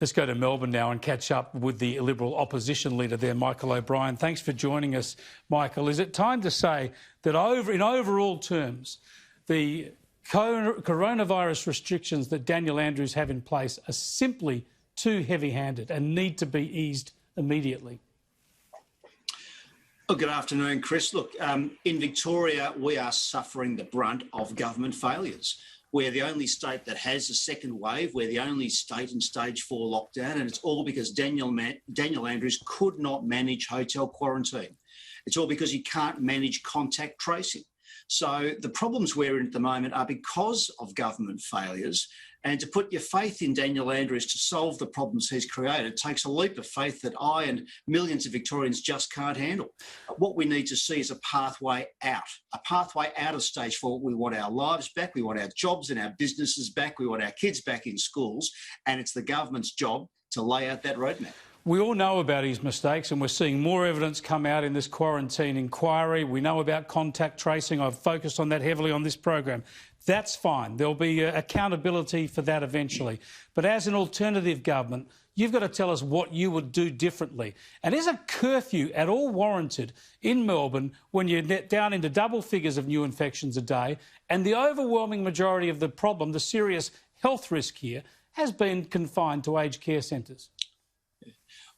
Let's go to Melbourne now and catch up with the Liberal opposition leader there, Michael O'Brien. Thanks for joining us, Michael. Is it time to say that in overall terms, the coronavirus restrictions that Daniel Andrews have in place are simply too heavy-handed and need to be eased immediately? Oh, good afternoon, Chris. Look, in Victoria, we are suffering the brunt of government failures. We're the only state that has a second wave. We're the only state in stage 4 lockdown, and it's all because Daniel Andrews could not manage hotel quarantine. It's all because he can't manage contact tracing. So the problems we're in at the moment are because of government failures, and to put your faith in Daniel Andrews to solve the problems he's created takes a leap of faith that I and millions of Victorians just can't handle. What we need to see is a pathway out of stage 4. We want our lives back, we want our jobs and our businesses back, we want our kids back in schools, and it's the government's job to lay out that roadmap. We all know about his mistakes, and we're seeing more evidence come out in this quarantine inquiry. We know about contact tracing. I've focused on that heavily on this program. That's fine. There'll be accountability for that eventually. But as an alternative government, you've got to tell us what you would do differently. And is a curfew at all warranted in Melbourne when you're down into double figures of new infections a day and the overwhelming majority of the problem, the serious health risk here, has been confined to aged care centres?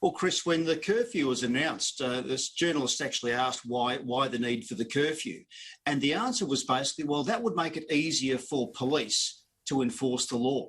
Well, Chris, when the curfew was announced, this journalist actually asked why the need for the curfew. And the answer was basically, well, that would make it easier for police to enforce the law.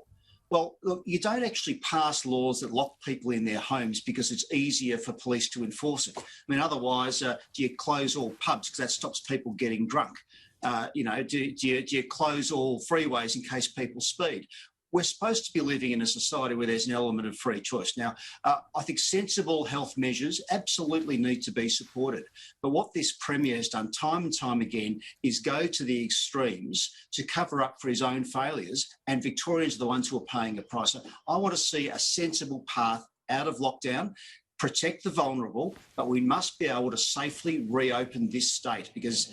Well, look, you don't actually pass laws that lock people in their homes because it's easier for police to enforce it. I mean, otherwise, do you close all pubs because that stops people getting drunk? Do you close all freeways in case people speed? We're supposed to be living in a society where there's an element of free choice. Now, I think sensible health measures absolutely need to be supported. But what this Premier has done time and time again is go to the extremes to cover up for his own failures, and Victorians are the ones who are paying the price. So I want to see a sensible path out of lockdown, protect the vulnerable, but we must be able to safely reopen this state because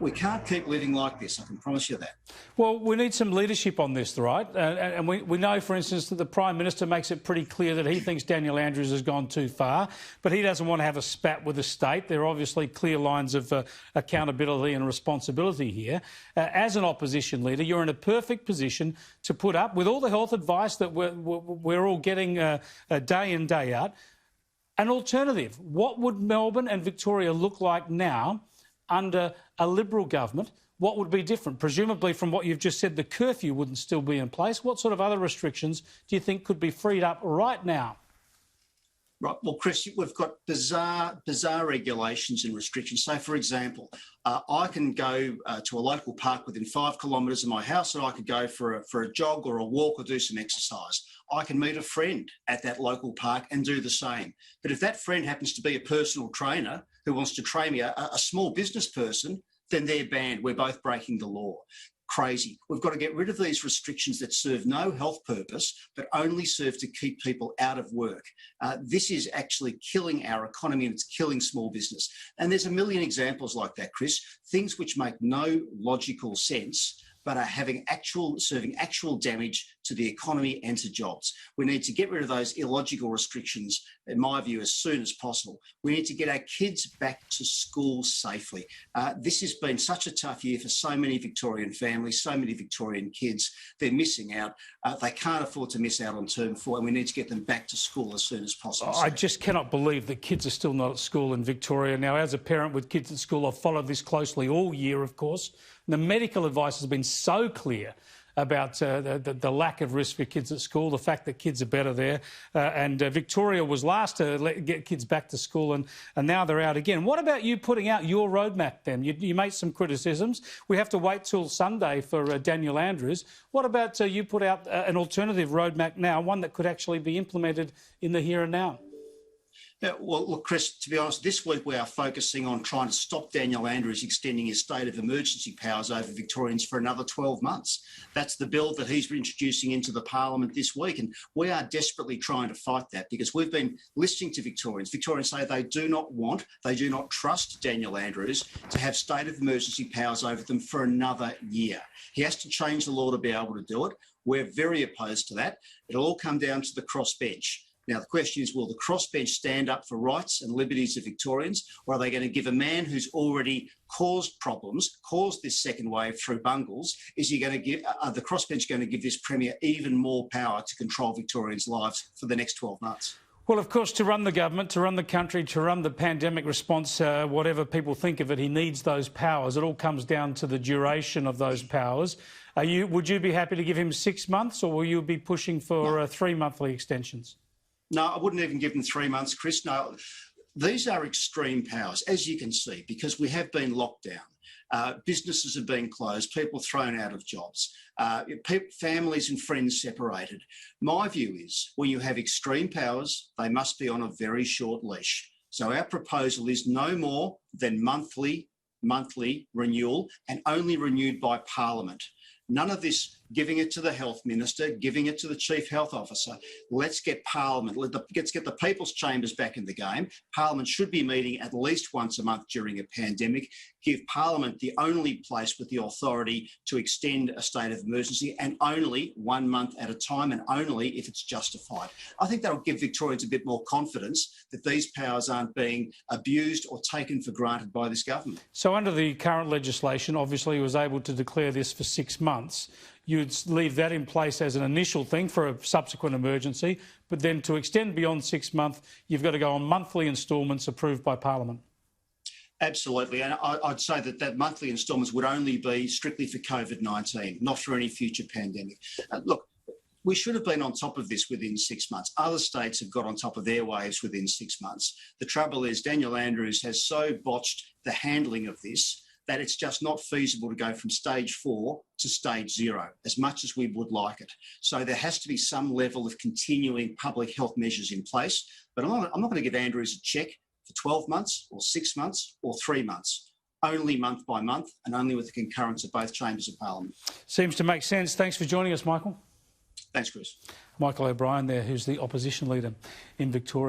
we can't keep living like this, I can promise you that. Well, we need some leadership on this, right? And we know, for instance, that the Prime Minister makes it pretty clear that he thinks Daniel Andrews has gone too far, but he doesn't want to have a spat with the state. There are obviously clear lines of accountability and responsibility here. As an opposition leader, you're in a perfect position to put up with all the health advice that we're all getting day in, day out. An alternative. What would Melbourne and Victoria look like now under a Liberal government? What would be different? Presumably, from what you've just said, the curfew wouldn't still be in place. What sort of other restrictions do you think could be freed up right now? Right. Well, Chris, we've got bizarre regulations and restrictions. So, for example, I can go to a local park within 5 kilometres of my house, and I could go for a jog or a walk or do some exercise. I can meet a friend at that local park and do the same. But if that friend happens to be a personal trainer who wants to train me, a small business person, then they're banned. We're both breaking the law. Crazy. We've got to get rid of these restrictions that serve no health purpose, but only serve to keep people out of work. This is actually killing our economy and it's killing small business. And there's a million examples like that, Chris. Things which make no logical sense, but are serving actual damage to the economy and to jobs. We need to get rid of those illogical restrictions, in my view, as soon as possible. We need to get our kids back to school safely. This has been such a tough year for so many Victorian families, so many Victorian kids. They're missing out. They can't afford to miss out on term 4, and we need to get them back to school as soon as possible. I just cannot believe that kids are still not at school in Victoria. Now, as a parent with kids at school, I've followed this closely all year, of course. The medical advice has been so clear about the lack of risk for kids at school, the fact that kids are better there. And Victoria was last to get kids back to school, and now they're out again. What about you putting out your roadmap then? You made some criticisms. We have to wait till Sunday for Daniel Andrews. What about you put out an alternative roadmap now, one that could actually be implemented in the here and now? Yeah, well, look, Chris, to be honest, this week we are focusing on trying to stop Daniel Andrews extending his state of emergency powers over Victorians for another 12 months. That's the bill that he's introducing into the parliament this week, and we are desperately trying to fight that because we've been listening to Victorians. Victorians say they do not trust Daniel Andrews to have state of emergency powers over them for another year. He has to change the law to be able to do it. We're very opposed to that. It'll all come down to the crossbench. Now, the question is, will the crossbench stand up for rights and liberties of Victorians, or are they going to give a man who's already caused problems, caused this second wave through bungles, is he going to give, the crossbench going to give this Premier even more power to control Victorians' lives for the next 12 months? Well, of course, to run the government, to run the country, to run the pandemic response, whatever people think of it, he needs those powers. It all comes down to the duration of those powers. Would you be happy to give him 6 months, or will you be pushing for 3 monthly extensions? No, I wouldn't even give them 3 months, Chris. No, these are extreme powers, as you can see, because we have been locked down. Businesses have been closed, people thrown out of jobs, families and friends separated. My view is when you have extreme powers, they must be on a very short leash. So our proposal is no more than monthly renewal, and only renewed by Parliament. None of this giving it to the Health Minister, giving it to the Chief Health Officer. Let's get Parliament, let's get the People's Chambers back in the game. Parliament should be meeting at least once a month during a pandemic. Give Parliament the only place with the authority to extend a state of emergency, and only 1 month at a time, and only if it's justified. I think that'll give Victorians a bit more confidence that these powers aren't being abused or taken for granted by this government. So under the current legislation, obviously he was able to declare this for 6 months. You'd leave that in place as an initial thing for a subsequent emergency, but then to extend beyond 6 months, you've got to go on monthly instalments approved by Parliament. Absolutely, and I'd say that monthly instalments would only be strictly for COVID-19, not for any future pandemic. Look, we should have been on top of this within 6 months. Other states have got on top of their waves within 6 months. The trouble is Daniel Andrews has so botched the handling of this that it's just not feasible to go from stage 4 to stage 0, as much as we would like it. So there has to be some level of continuing public health measures in place. But I'm not going to give Andrews a cheque for 12 months or 6 months or 3 months, only month by month, and only with the concurrence of both chambers of Parliament. Seems to make sense. Thanks for joining us, Michael. Thanks, Chris. Michael O'Brien there, who's the opposition leader in Victoria.